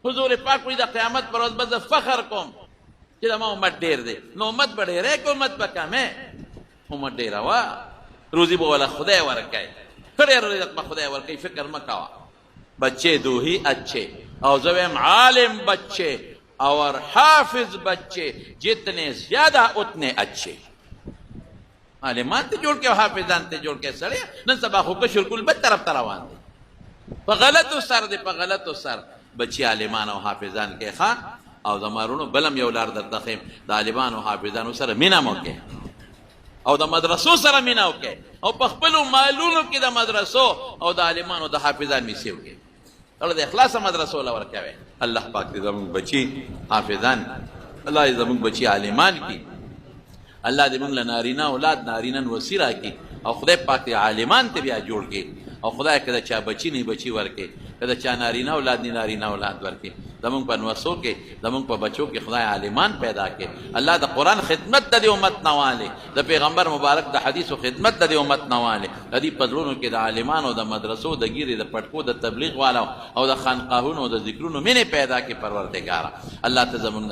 حضور پاک وایي د قیامت پر ورځ به زه فخر کوم چې زما امت ډېر دی. نو امت به ډېری که امت به کمې؟ امت ډېره وه، روزي به والا خدای ورکوي، ښه ډېر رزق به خدای ورکوي، فکر مه کوه. بچے دو ہی اچھے اور زویم عالم بچے اور حافظ بچے جتنے زیادہ اتنے اچھے. عالمان تے جوڑ کے حافظان تے جوڑ کے سڑے نن سبا خو کشر کل بد طرف روان دے پا غلط و سر دے پا غلط و سر بچی عالمان و حافظان کے خواہ او دمارونو بلم یولار در تخیم دا عالمان و حافظان و سر مینا موکے او دا مدرسو سر مینا ہوکے او پخپلو معلونو کی دا مدرسو او دا عالمان و دا حافظان میسی ہوکے. اور دا اخلاص مدرسو لور کہوے. اللہ پاک دے زمان بچی حافظان، اللہ دے زمان بچی عالمان کی، اللہ دے منگ نارینا اولاد نارینن وسیرہ کی، او خدای پاک دے عالمان تے بیا جوڑ کے، او خدای کدا چا بچی نہیں بچی ورکے، کدا چا نارینا اولاد نہیں نارینا اولاد ورکے. زمان پا نوسو کے زمان پا بچوں کے خدای عالمان پیدا کے. اللہ دا قرآن خدمت دا دے امت نوالے، دا پیغمبر مبارک دا حدیث و خدمت دا دے امت نوالے. دا دی پدرونو کے دا عالمان و دا مدرسو دا گیری دا پٹکو دا تبلیغ والا او دا خانقاہونو دا ذکرونو میں نے پیدا کے پروردگارا. اللہ تا زمان